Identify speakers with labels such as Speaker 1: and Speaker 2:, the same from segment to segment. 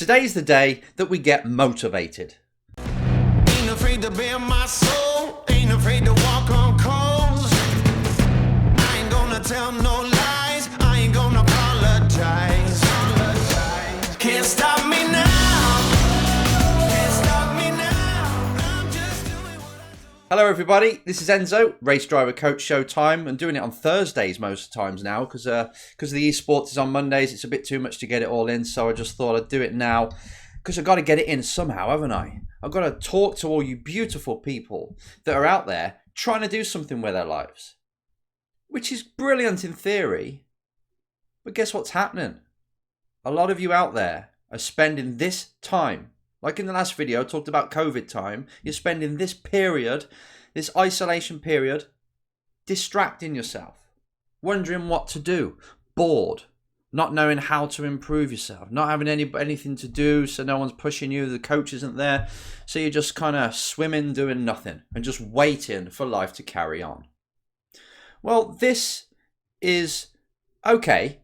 Speaker 1: Today's the day that we get motivated.
Speaker 2: Ain't afraid to bare my soul, ain't afraid to walk on coals. I ain't gonna tell no lies, I ain't gonna apologize. Can't stop me now, can't stop me now. I'm just doing what I do.
Speaker 1: Hello everybody, this is Enzo, Race Driver Coach Show time. I'm doing it on Thursdays most times now because the esports is on Mondays. It's a bit too much to get it all in, so I just thought I'd do it now because I've got to get it in somehow, haven't I? I've got to talk to all you beautiful people that are out there trying to do something with their lives, which is brilliant in theory, but guess what's happening? A lot of you out there are spending this time, like in the last video I talked about COVID time, you're spending this period, this isolation period, distracting yourself, wondering what to do, bored, not knowing how to improve yourself, not having anything to do, so no one's pushing you, the coach isn't there, so you're just kind of swimming, doing nothing, and just waiting for life to carry on. Well, this is okay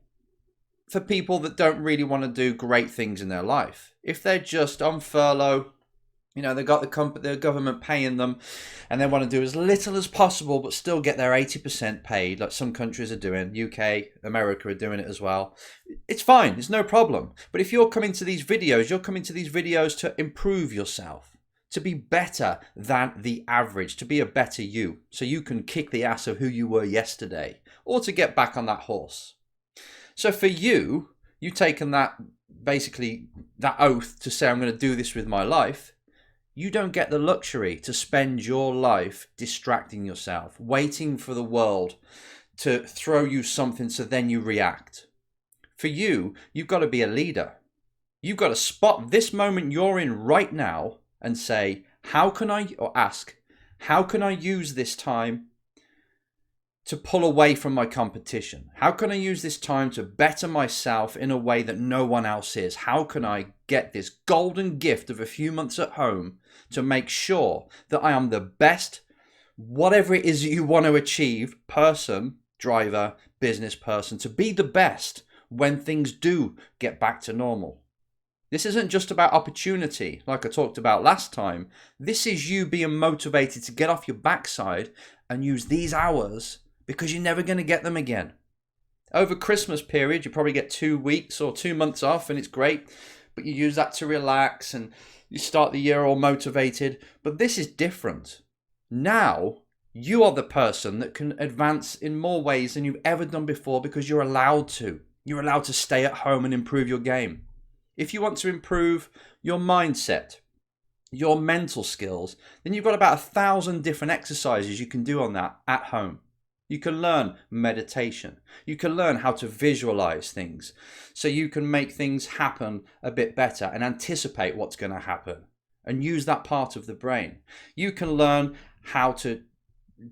Speaker 1: for people that don't really want to do great things in their life. If they're just on furlough, you know, they've got the government paying them and they want to do as little as possible but still get their 80% paid, like some countries are doing. UK, America are doing it as well. It's fine, it's no problem. But if you're coming to these videos, you're coming to these videos to improve yourself, to be better than the average, to be a better you, so you can kick the ass of who you were yesterday, or to get back on that horse. So for you, you've taken that, basically that oath to say, I'm going to do this with my life. You don't get the luxury to spend your life distracting yourself, waiting for the world to throw you something so then you react. For you, you've got to be a leader. You've got to spot this moment you're in right now and say, how can I use this time to pull away from my competition? How can I use this time to better myself in a way that no one else is? How can I get this golden gift of a few months at home to make sure that I am the best, whatever it is you want to achieve, person, driver, business person, to be the best when things do get back to normal? This isn't just about opportunity, like I talked about last time. This is you being motivated to get off your backside and use these hours because you're never going to get them again. Over Christmas period, you probably get 2 weeks or 2 months off and it's great, but you use that to relax and you start the year all motivated. But this is different. Now, you are the person that can advance in more ways than you've ever done before because you're allowed to. You're allowed to stay at home and improve your game. If you want to improve your mindset, your mental skills, then you've got about 1,000 different exercises you can do on that at home. You can learn meditation. You can learn how to visualize things so you can make things happen a bit better and anticipate what's going to happen and use that part of the brain. You can learn how to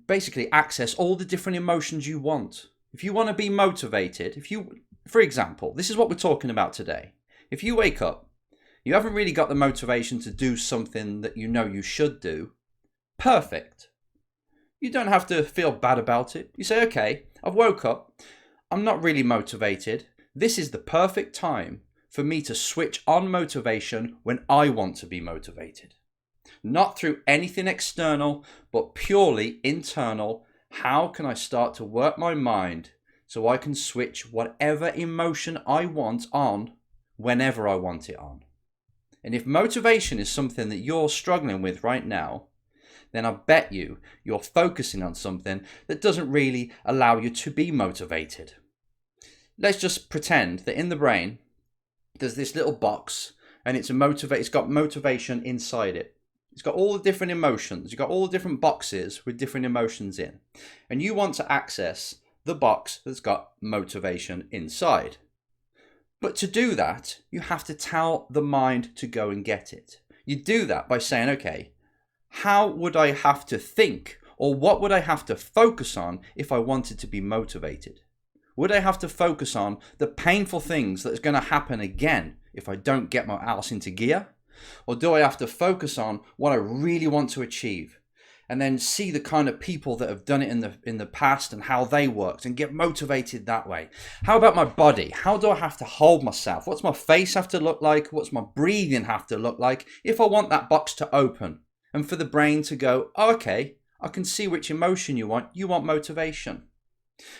Speaker 1: basically access all the different emotions you want. If you want to be motivated, for example, this is what we're talking about today. If you wake up, you haven't really got the motivation to do something that you know you should do, perfect. You don't have to feel bad about it. You say, okay, I've woke up. I'm not really motivated. This is the perfect time for me to switch on motivation when I want to be motivated. Not through anything external, but purely internal. How can I start to work my mind so I can switch whatever emotion I want on whenever I want it on? And if motivation is something that you're struggling with right now, then I bet you're focusing on something that doesn't really allow you to be motivated. Let's just pretend that in the brain, there's this little box and it's got motivation inside it. It's got all the different emotions. You've got all the different boxes with different emotions in. And you want to access the box that's got motivation inside. But to do that, you have to tell the mind to go and get it. You do that by saying, okay, how would I have to think, or what would I have to focus on if I wanted to be motivated? Would I have to focus on the painful things that's going to happen again if I don't get my ass into gear? Or do I have to focus on what I really want to achieve? and then see the kind of people that have done it in the past and how they worked and get motivated that way. How about my body? How do I have to hold myself? What's my face have to look like? What's my breathing have to look like if I want that box to open and for the brain to go, oh, okay, I can see which emotion you want. You want motivation.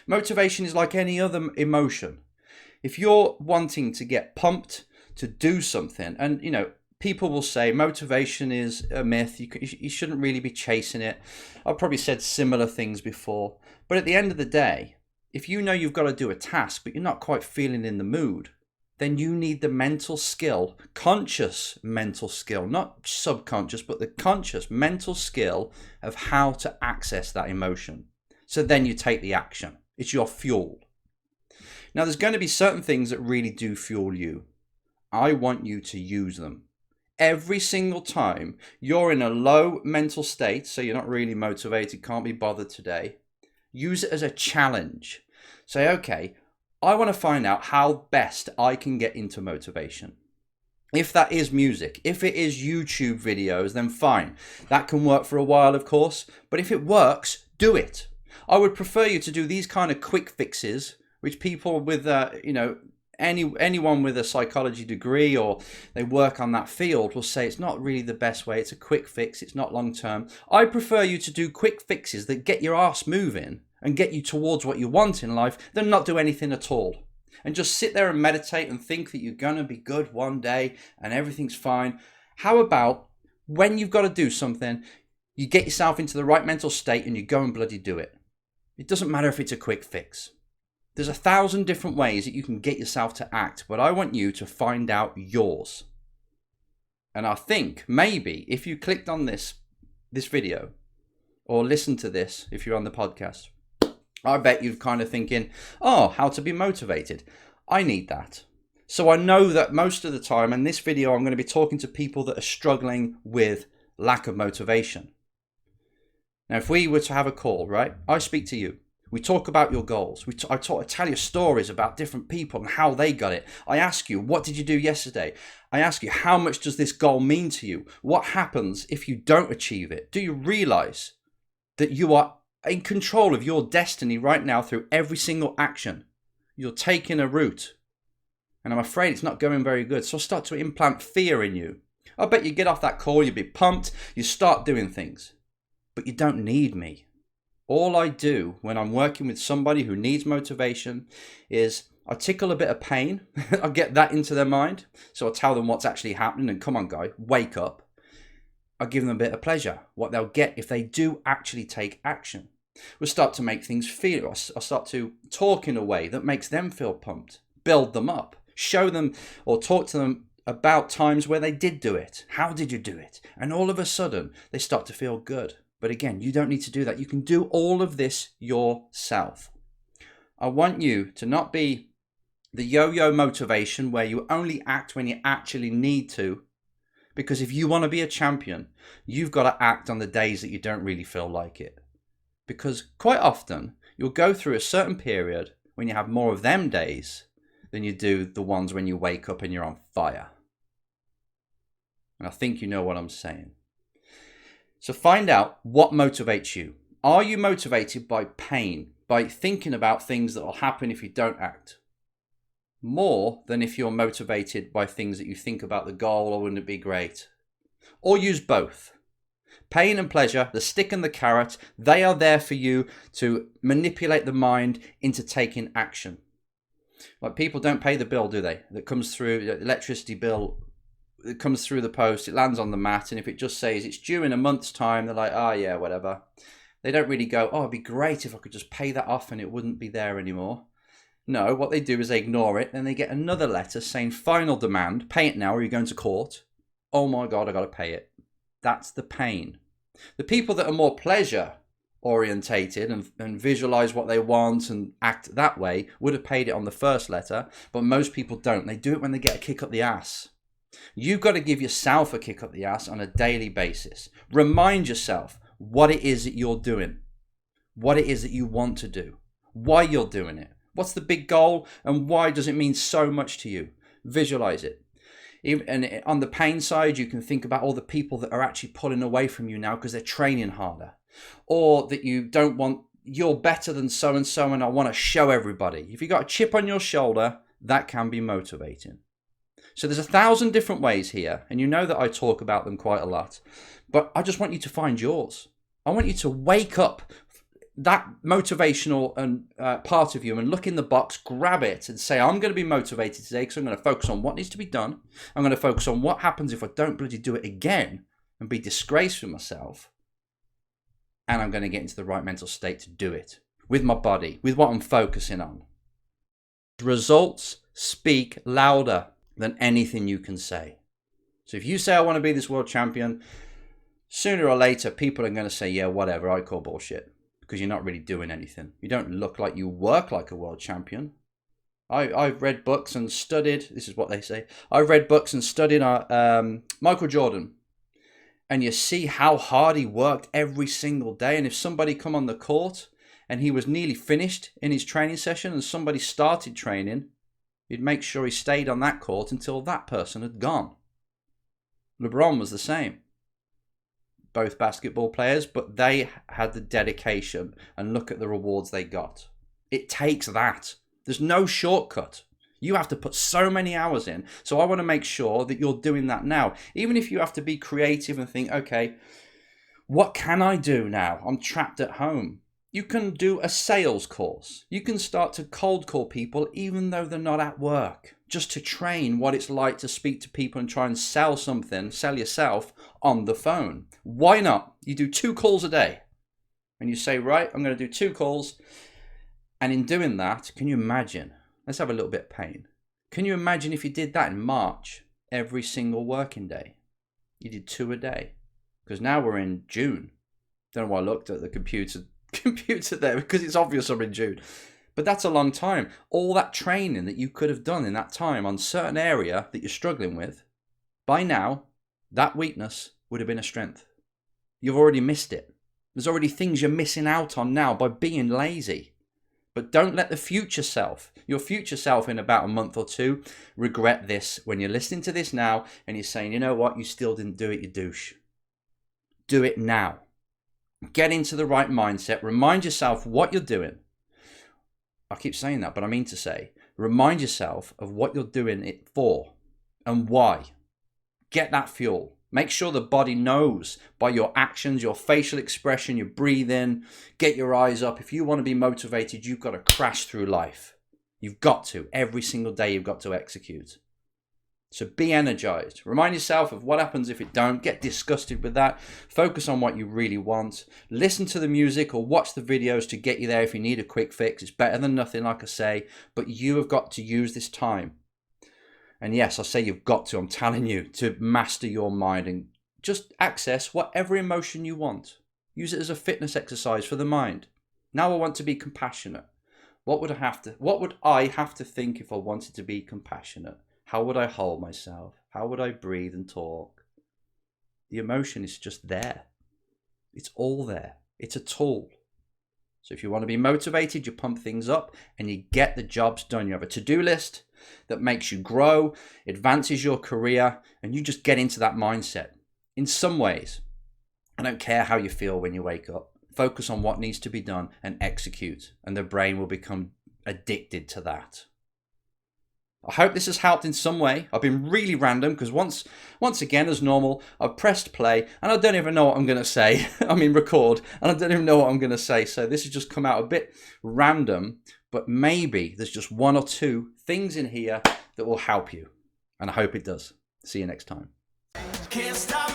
Speaker 1: Motivation is like any other emotion. If you're wanting to get pumped to do something, and people will say motivation is a myth. You shouldn't really be chasing it. I've probably said similar things before. But at the end of the day, if you know you've got to do a task, but you're not quite feeling in the mood, then you need the mental skill, conscious mental skill, not subconscious, but the conscious mental skill of how to access that emotion. So then you take the action. It's your fuel. Now, there's going to be certain things that really do fuel you. I want you to use them. Every single time you're in a low mental state, so you're not really motivated, can't be bothered today, use it as a challenge. Say, okay, I want to find out how best I can get into motivation. If that is music, if it is YouTube videos, then fine. That can work for a while, of course, but if it works, do it. I would prefer you to do these kind of quick fixes, which people with, anyone with a psychology degree or they work on that field will say it's not really the best way. It's a quick fix. It's not long term. I prefer you to do quick fixes that get your ass moving and get you towards what you want in life than not do anything at all. And just sit there and meditate and think that you're going to be good one day and everything's fine. How about when you've got to do something, you get yourself into the right mental state and you go and bloody do it. It doesn't matter if it's a quick fix. There's 1,000 different ways that you can get yourself to act, but I want you to find out yours. And I think maybe if you clicked on this video or listened to this, if you're on the podcast, I bet you're kind of thinking, oh, how to be motivated. I need that. So I know that most of the time in this video, I'm going to be talking to people that are struggling with lack of motivation. Now, if we were to have a call, right, I speak to you. We talk about your goals. I tell you stories about different people and how they got it. I ask you, what did you do yesterday? I ask you, how much does this goal mean to you? What happens if you don't achieve it? Do you realize that you are in control of your destiny right now through every single action? You're taking a route. And I'm afraid it's not going very good. So I start to implant fear in you. I bet you get off that call, you'll be pumped, you start doing things. But you don't need me. All I do when I'm working with somebody who needs motivation is I tickle a bit of pain. I get that into their mind. So I tell them what's actually happening and come on, guy, wake up. I give them a bit of pleasure, what they'll get if they do actually take action. We'll start to make things feel, I'll start to talk in a way that makes them feel pumped, build them up, show them or talk to them about times where they did do it. How did you do it? And all of a sudden they start to feel good. But again, you don't need to do that. You can do all of this yourself. I want you to not be the yo-yo motivation where you only act when you actually need to. Because if you want to be a champion, you've got to act on the days that you don't really feel like it. Because quite often, you'll go through a certain period when you have more of them days than you do the ones when you wake up and you're on fire. And I think you know what I'm saying. So find out what motivates you. Are you motivated by pain, by thinking about things that will happen if you don't act? More than if you're motivated by things that you think about the goal or wouldn't it be great? Or use both. Pain and pleasure, the stick and the carrot, they are there for you to manipulate the mind into taking action. Like people don't pay the bill, do they? That comes through, the electricity bill. It comes through the post, it lands on the mat, and if it just says it's due in a month's time, they're like, oh yeah, whatever. They don't really go, oh, it'd be great if I could just pay that off and it wouldn't be there anymore. No, what they do is they ignore it, then they get another letter saying final demand, pay it now or you're going to court. Oh my God, I got to pay it. That's the pain. The people that are more pleasure orientated and visualize what they want and act that way would have paid it on the first letter, but most people don't. They do it when they get a kick up the ass. You've got to give yourself a kick up the ass on a daily basis. Remind yourself what it is that you're doing, what it is that you want to do, why you're doing it. What's the big goal and why does it mean so much to you? Visualize it. And on the pain side, you can think about all the people that are actually pulling away from you now because they're training harder, or that you don't want, you're better than so-and-so and I want to show everybody. If you've got a chip on your shoulder, that can be motivating. So there's 1,000 different ways here, and you know that I talk about them quite a lot, but I just want you to find yours. I want you to wake up that motivational and part of you and look in the box, grab it and say, I'm going to be motivated today because I'm going to focus on what needs to be done. I'm going to focus on what happens if I don't bloody do it again and be disgraced for myself. And I'm going to get into the right mental state to do it with my body, with what I'm focusing on. Results speak louder than anything you can say. So if you say, I want to be this world champion, sooner or later, people are going to say, yeah, whatever, I call bullshit. Because you're not really doing anything. You don't look like you work like a world champion. I've read books and studied, this is what they say, I've read books and studied Michael Jordan. And you see how hard he worked every single day. And if somebody come on the court and he was nearly finished in his training session and somebody started training, he'd make sure he stayed on that court until that person had gone. LeBron was the same. Both basketball players, but they had the dedication, and look at the rewards they got. It takes that. There's no shortcut. You have to put so many hours in. So I want to make sure that you're doing that now. Even if you have to be creative and think, okay, what can I do now? I'm trapped at home. You can do a sales course. You can start to cold call people even though they're not at work, just to train what it's like to speak to people and try and sell something, sell yourself on the phone. Why not? You do 2 calls a day and you say, right, I'm going to do 2 calls. And in doing that, can you imagine? Let's have a little bit of pain. Can you imagine if you did that in March, every single working day? You did 2 a day. Because now we're in June. Don't know why I looked at the computer there, because it's obvious I'm in June. But that's a long time. All that training that you could have done in that time on a certain area that you're struggling with, by now, that weakness would have been a strength. You've already missed it. There's already things you're missing out on now by being lazy. But don't let the future self, your future self in about a month or 2, regret this when you're listening to this now and you're saying, you know what, you still didn't do it, you douche. Do it now. Get into the right mindset. Remind yourself what you're doing. I keep saying that, but I mean to say, remind yourself of what you're doing it for and why. Get that fuel. Make sure the body knows by your actions, your facial expression, your breathing. Get your eyes up. If you want to be motivated, you've got to crash through life. You've got to. Every single day you've got to execute. So be energized. Remind yourself of what happens if it don't. Get disgusted with that. Focus on what you really want. Listen to the music or watch the videos to get you there if you need a quick fix. It's better than nothing, like I say. But you have got to use this time. And yes, I say you've got to. I'm telling you to master your mind and just access whatever emotion you want. Use it as a fitness exercise for the mind. Now I want to be compassionate. What would I have to think if I wanted to be compassionate? How would I hold myself? How would I breathe and talk? The emotion is just there. It's all there. It's a tool. So if you want to be motivated, you pump things up and you get the jobs done. You have a to-do list that makes you grow, advances your career, and you just get into that mindset. In some ways, I don't care how you feel when you wake up. Focus on what needs to be done and execute, and the brain will become addicted to that. I hope this has helped in some way. I've been really random because once again, as normal, I've pressed play and I don't even know what I'm going to say. I mean, record, and I don't even know what I'm going to say. So this has just come out a bit random, but maybe there's just 1 or 2 things in here that will help you. And I hope it does. See you next time.
Speaker 2: Can't stop.